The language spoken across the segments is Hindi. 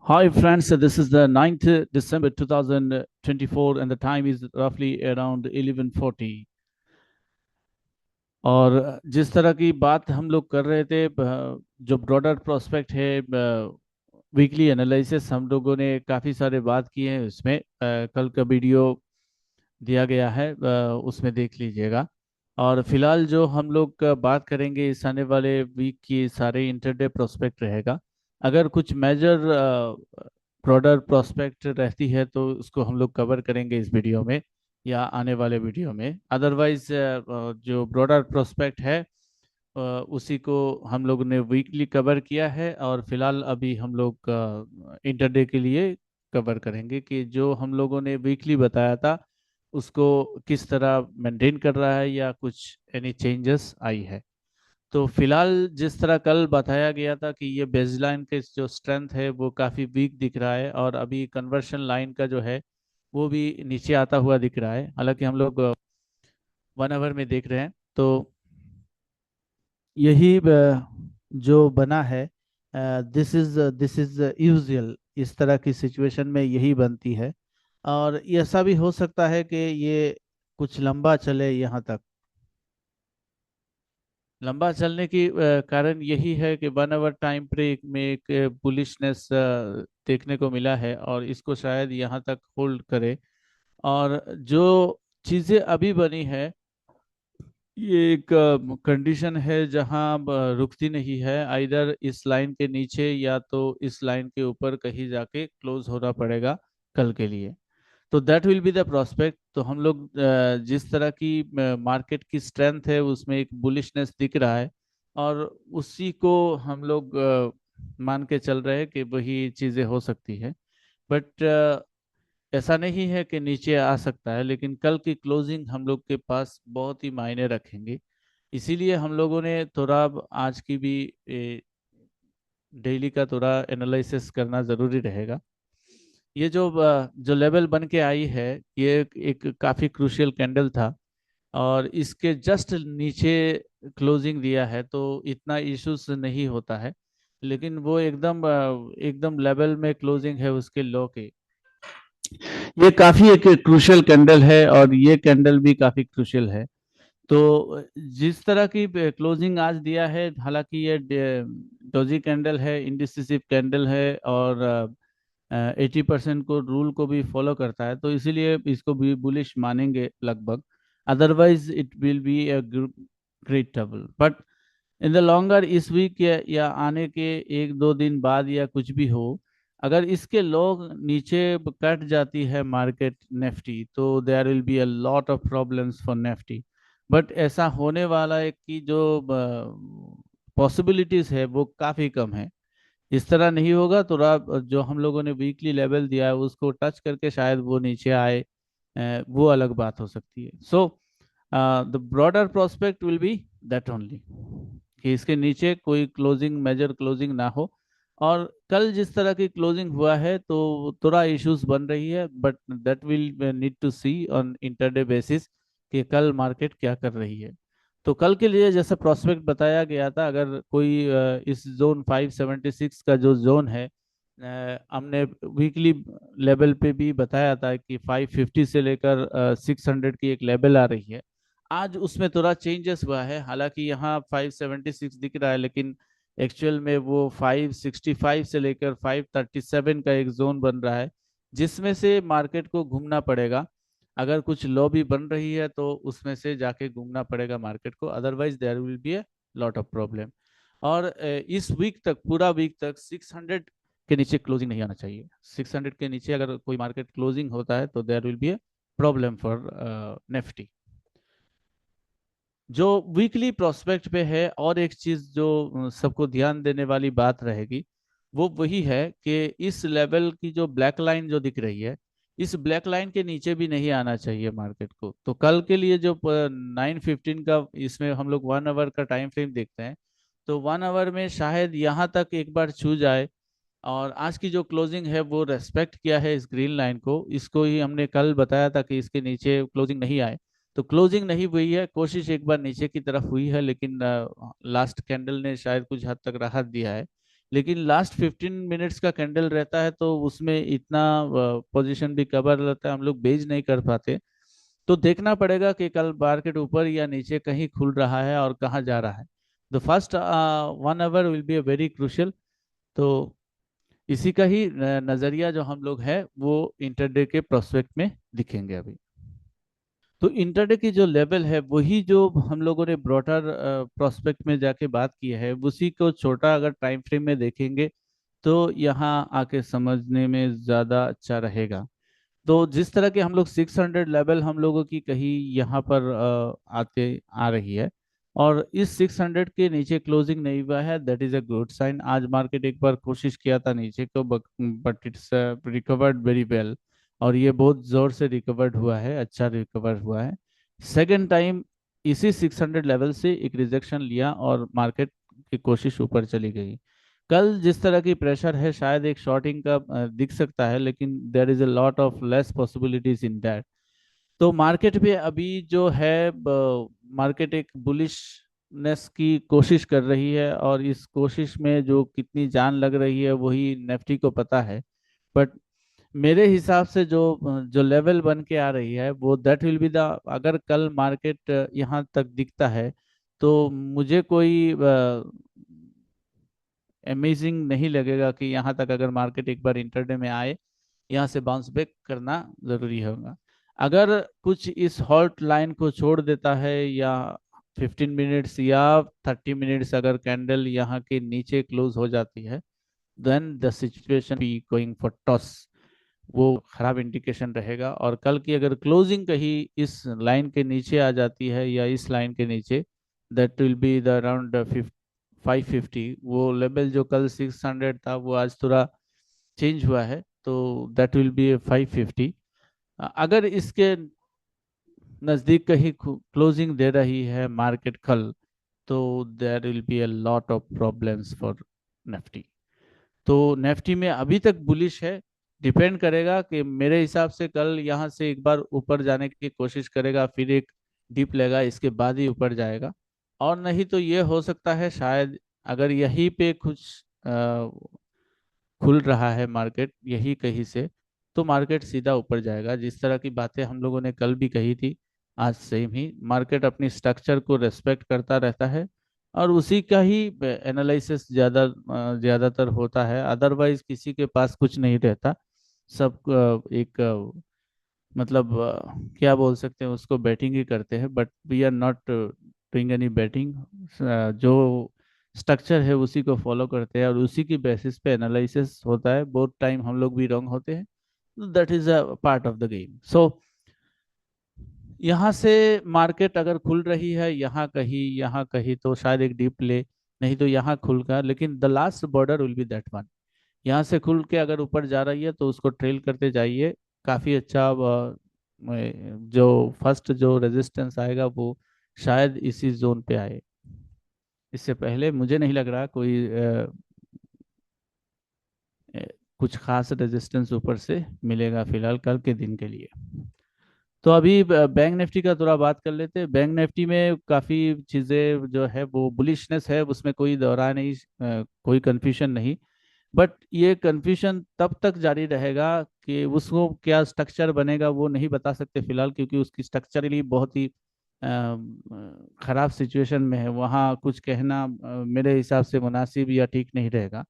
Hi friends, this is the 9th December 2024 and the time is roughly around 11:40 और जिस तरह की बात हम लोग कर रहे थे जो ब्रॉडर प्रोस्पेक्ट है वीकली एनालिसिस हम लोगों ने काफ़ी सारे बात किए हैं उसमें कल का वीडियो दिया गया है उसमें देख लीजिएगा। और फिलहाल जो हम लोग बात करेंगे इस आने वाले वीक की सारे इंटरडे प्रोस्पेक्ट रहेगा। अगर कुछ मेजर ब्रॉडर प्रोस्पेक्ट रहती है तो उसको हम लोग कवर करेंगे इस वीडियो में या आने वाले वीडियो में। अदरवाइज जो ब्रॉडर प्रोस्पेक्ट है उसी को हम लोग ने वीकली कवर किया है और फिलहाल अभी हम लोग इंटरडे के लिए कवर करेंगे कि जो हम लोगों ने वीकली बताया था उसको किस तरह मेंटेन कर रहा है या कुछ एनी चेंजेस आई है। तो फिलहाल जिस तरह कल बताया गया था कि ये बेसलाइन के जो स्ट्रेंथ है वो काफ़ी वीक दिख रहा है और अभी कन्वर्शन लाइन का जो है वो भी नीचे आता हुआ दिख रहा है। हालांकि हम लोग 1 आवर में देख रहे हैं तो यही जो बना है दिस इज यूजुअल। इस तरह की सिचुएशन में यही बनती है और ऐसा भी हो सकता है कि ये कुछ लंबा चले यहाँ तक। लंबा चलने की कारण यही है कि 1 आवर टाइम ब्रेक में एक बुलिशनेस देखने को मिला है और इसको शायद यहाँ तक होल्ड करे। और जो चीज़ें अभी बनी है ये एक कंडीशन है जहां रुकती नहीं है, आइदर इस लाइन के नीचे या तो इस लाइन के ऊपर कहीं जाके क्लोज होना पड़ेगा कल के लिए। तो that will be the prospect. तो हम लोग जिस तरह की मार्केट की स्ट्रेंथ है उसमें एक बुलिशनेस दिख रहा है और उसी को हम लोग मान के चल रहे हैं कि वही चीज़ें हो सकती है। बट ऐसा नहीं है कि नीचे आ सकता है, लेकिन कल की क्लोजिंग हम लोग के पास बहुत ही मायने रखेंगे। इसीलिए हम लोगों ने थोड़ा अब आज की भी डेली का थोड़ा एनालिसिस करना ज़रूरी रहेगा। ये जो लेवल बन के आई है ये एक काफ़ी क्रूशियल कैंडल था और इसके जस्ट नीचे क्लोजिंग दिया है तो इतना इश्यूज नहीं होता है। लेकिन वो एकदम लेवल में क्लोजिंग है उसके लो के। ये काफी एक क्रूशियल कैंडल है और ये कैंडल भी काफी क्रूशियल है। तो जिस तरह की क्लोजिंग आज दिया है, हालांकि ये डोजी कैंडल है, इंडिसिसिव कैंडल है और 80% को रूल को भी फॉलो करता है तो इसीलिए इसको भी बुलिश मानेंगे लगभग। Otherwise it will be a great trouble. But in the longer इस वीक या आने के 1-2 दिन बाद या कुछ भी हो, अगर इसके लोग नीचे कट जाती है मार्केट नेफ्टी तो there will be a lot of problems for Nifty. But ऐसा होने वाला है कि जो पॉसिबिलिटीज है वो काफ़ी कम है। इस तरह नहीं होगा तो जो हम लोगों ने वीकली लेवल दिया है उसको टच करके शायद वो नीचे आए, वो अलग बात हो सकती है। So the broader prospect will be that only कि इसके नीचे कोई क्लोजिंग मेजर क्लोजिंग ना हो। और कल जिस तरह की क्लोजिंग हुआ है तो थोड़ा इश्यूज बन रही है, but that will need to see on intraday basis कि कल मार्केट क्या कर रही है। तो कल के लिए जैसे प्रोस्पेक्ट बताया गया था, अगर कोई इस जोन 576 का जो जोन है, हमने वीकली लेवल पे भी बताया था कि 550 से लेकर 600 की एक लेवल आ रही है। आज उसमें थोड़ा चेंजेस हुआ है, हालांकि यहाँ 576 दिख रहा है लेकिन एक्चुअल में वो 565 से लेकर 537 का एक जोन बन रहा है जिसमें से मार्केट को घूमना पड़ेगा। अगर कुछ लो भी बन रही है तो उसमें से जाके घूमना पड़ेगा मार्केट को, otherwise there will be a lot of problem. और इस वीक तक, पूरा वीक तक 600 के नीचे क्लोजिंग नहीं आना चाहिए। 600 के नीचे अगर कोई मार्केट क्लोजिंग होता है तो there will be a problem for Nifty. जो वीकली प्रोस्पेक्ट पे है और एक चीज जो सबको ध्यान देने वाली बात रहेगी वो वही है कि इस लेवल की जो ब्लैक लाइन जो दिख रही है, इस ब्लैक लाइन के नीचे भी नहीं आना चाहिए मार्केट को। तो कल के लिए जो 9:15 का, इसमें हम लोग 1 आवर का टाइम फ्रेम देखते हैं, तो 1 आवर में शायद यहाँ तक एक बार छू जाए। और आज की जो क्लोजिंग है वो रेस्पेक्ट किया है इस ग्रीन लाइन को, इसको ही हमने कल बताया था कि इसके नीचे क्लोजिंग नहीं आए। तो क्लोजिंग नहीं हुई है, कोशिश एक बार नीचे की तरफ हुई है लेकिन लास्ट कैंडल ने शायद कुछ हद तक राहत दिया है। लेकिन लास्ट 15 मिनट्स का कैंडल रहता है तो उसमें इतना पोजीशन भी कवर रहता है, हम लोग बेच नहीं कर पाते। तो देखना पड़ेगा कि कल मार्केट ऊपर या नीचे कहीं खुल रहा है और कहाँ जा रहा है। The first 1 hour will be a very crucial. तो इसी का ही नजरिया जो हम लोग है वो इंटरडे के प्रोस्पेक्ट में दिखेंगे अभी। तो इंटरडे की जो लेवल है वही जो हम लोगों ने ब्रॉडर प्रोस्पेक्ट में जाके बात की है, उसी को छोटा अगर टाइम फ्रेम में देखेंगे तो यहाँ आके समझने में ज़्यादा अच्छा रहेगा। तो जिस तरह के हम लोग 600 लेवल हम लोगों की कहीं यहाँ पर आते आ रही है, और इस 600 के नीचे क्लोजिंग नहीं हुआ है, that is a good sign. आज मार्केट एक बार कोशिश किया था नीचे को, but it's recovered very well, और ये बहुत जोर से रिकवर्ड हुआ है, अच्छा रिकवर हुआ है। सेकेंड टाइम इसी 600 लेवल से एक रिजेक्शन लिया और मार्केट की कोशिश ऊपर चली गई। कल जिस तरह की प्रेशर है शायद एक शॉर्टिंग का दिख सकता है, लेकिन there is a lot of less possibilities in that. तो मार्केट में अभी जो है मार्केट एक बुलिशनेस की कोशिश कर रही है, और इस कोशिश में जो कितनी जान लग रही है वही नेफ्टी को पता है। बट मेरे हिसाब से जो जो लेवल बन के आ रही है वो दैट विल बी द, अगर कल मार्केट यहाँ तक दिखता है तो मुझे कोई अमेजिंग नहीं लगेगा कि यहाँ तक अगर मार्केट एक बार इंटरडे में आए, यहाँ से बाउंस बैक करना जरूरी होगा। अगर कुछ इस हॉल्ट लाइन को छोड़ देता है, या 15 मिनट्स या 30 मिनट्स अगर कैंडल यहाँ के नीचे क्लोज हो जाती है, then the situation be going for toss, वो खराब इंडिकेशन रहेगा। और कल की अगर क्लोजिंग कहीं इस लाइन के नीचे आ जाती है या इस लाइन के नीचे, that will be the around 550। वो लेवल जो कल 600 था वो आज थोड़ा चेंज हुआ है, तो दैट विल बी 550। अगर इसके नज़दीक कहीं क्लोजिंग दे रही है मार्केट कल, तो there will be a lot of problems for Nifty. तो नेफ्टी में अभी तक बुलिश है। डिपेंड करेगा कि मेरे हिसाब से कल यहाँ से एक बार ऊपर जाने की कोशिश करेगा, फिर एक डिप लेगा, इसके बाद ही ऊपर जाएगा। और नहीं तो ये हो सकता है शायद अगर यहीं पे कुछ खुल रहा है मार्केट यही कहीं से, तो मार्केट सीधा ऊपर जाएगा। जिस तरह की बातें हम लोगों ने कल भी कही थी, आज सेम ही मार्केट अपनी स्ट्रक्चर को रेस्पेक्ट करता रहता है, और उसी का ही एनालिसिस ज़्यादातर होता है। अदरवाइज किसी के पास कुछ नहीं रहता। सब एक मतलब क्या बोल सकते हैं उसको, बैटिंग ही करते हैं, but we are not doing any batting. जो स्ट्रक्चर है उसी को फॉलो करते हैं और उसी की बेसिस पे एनालिसिस होता है। बहुत टाइम हम लोग भी रॉन्ग होते हैं, that is a part of the game. So यहाँ से मार्केट अगर खुल रही है यहाँ कहीं तो शायद एक डीप ले, नहीं तो यहाँ खुलकर, लेकिन the last border will be that one. यहाँ से खुल के अगर ऊपर जा रही है तो उसको ट्रेल करते जाइए, काफ़ी अच्छा। जो फर्स्ट जो रेजिस्टेंस आएगा वो शायद इसी जोन पे आए। इससे पहले मुझे नहीं लग रहा कोई अ, कुछ खास रेजिस्टेंस ऊपर से मिलेगा फिलहाल कल के दिन के लिए। तो अभी बैंक निफ्टी का थोड़ा बात कर लेते हैं। बैंक निफ्टी में काफ़ी चीज़ें जो है वो बुलिशनेस है, उसमें कोई दौरा नहीं, कोई कंफ्यूजन नहीं। बट ये कंफ्यूजन तब तक जारी रहेगा कि उसको क्या स्ट्रक्चर बनेगा वो नहीं बता सकते फिलहाल, क्योंकि उसकी स्ट्रक्चरली बहुत ही खराब सिचुएशन में है। वहाँ कुछ कहना मेरे हिसाब से मुनासिब या ठीक नहीं रहेगा।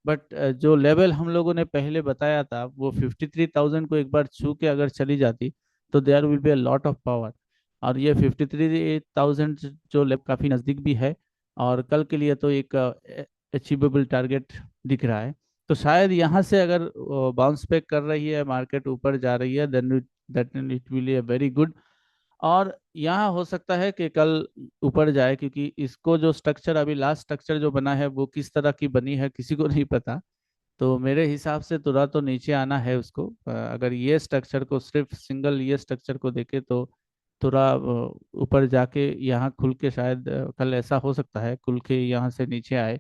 बट जो लेवल हम लोगों ने पहले बताया था वो 53,000 को एक बार छू के अगर चली जाती तो there will be a lot of power. और ये 53,000 जो लेवल काफ़ी नज़दीक भी है, और कल के लिए तो एक अचीवेबल टारगेट दिख रहा है। तो शायद यहाँ से अगर बाउंस बैक कर रही है मार्केट, ऊपर जा रही है, then that it will be very good. और यहाँ हो सकता है कि कल ऊपर जाए, क्योंकि इसको जो स्ट्रक्चर अभी लास्ट स्ट्रक्चर जो बना है वो किस तरह की बनी है किसी को नहीं पता। तो मेरे हिसाब से थोड़ा तो नीचे आना है उसको। अगर ये स्ट्रक्चर को सिर्फ सिंगल ये स्ट्रक्चर को देखे तो थोड़ा ऊपर जाके यहाँ खुल के शायद कल ऐसा हो सकता है खुल के यहाँ से नीचे आए।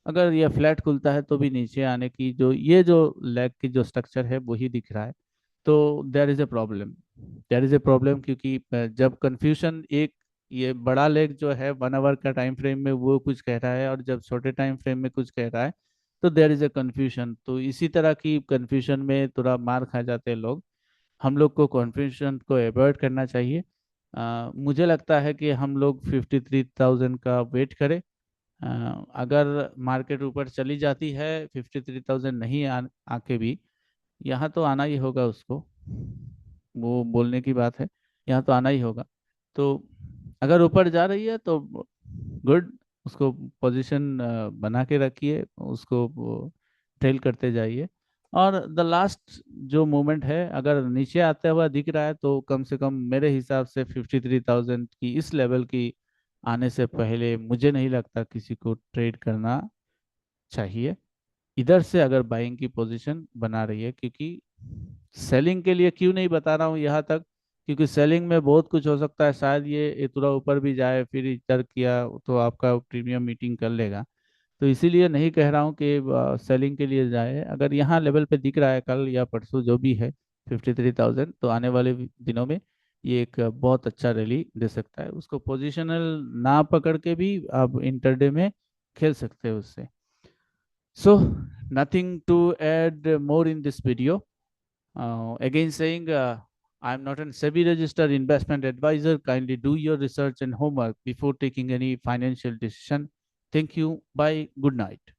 अगर ये फ्लैट खुलता है तो भी नीचे आने की जो ये जो लेग की जो स्ट्रक्चर है वही दिख रहा है। तो there is a problem, there is a problem, क्योंकि जब कंफ्यूजन एक ये बड़ा लेग जो है 1 आवर का टाइम फ्रेम में वो कुछ कह रहा है, और जब छोटे टाइम फ्रेम में कुछ कह रहा है, तो देयर इज ए कन्फ्यूजन। तो इसी तरह की कन्फ्यूजन में थोड़ा मार खा जाते हैं लोग। हम लोग को कन्फ्यूजन को अवॉइड करना चाहिए। मुझे लगता है कि हम लोग 53,000 का वेट करें। अगर मार्केट ऊपर चली जाती है, 53,000 नहीं आके भी, यहाँ तो आना ही होगा उसको, वो बोलने की बात है, यहाँ तो आना ही होगा। तो अगर ऊपर जा रही है तो गुड, उसको पोजीशन बना के रखिए, उसको ट्रेल करते जाइए। और द लास्ट जो मोमेंट है, अगर नीचे आते हुआ दिख रहा है तो कम से कम मेरे हिसाब से 53,000 की इस लेवल की आने से पहले मुझे नहीं लगता किसी को ट्रेड करना चाहिए। इधर से अगर बाइंग की पोजीशन बना रही है, क्योंकि सेलिंग के लिए क्यों नहीं बता रहा हूँ यहाँ तक, क्योंकि सेलिंग में बहुत कुछ हो सकता है, शायद ये थोड़ा ऊपर भी जाए, फिर इधर किया तो आपका प्रीमियम मीटिंग कर लेगा। तो इसीलिए नहीं कह रहा हूँ कि सेलिंग के लिए जाए। अगर यहाँ लेवल पे दिख रहा है कल या परसों जो भी है 53,000, तो आने वाले दिनों में ये एक बहुत अच्छा रैली दे सकता है। उसको पोजिशनल ना पकड़ के भी आप इंटरडे में खेल सकते हो उससे। So, nothing to add more in this video. Again, saying I'm not an SEBI registered investment advisor. Kindly do your research and homework before taking any financial decision. Thank you. Bye. Good night.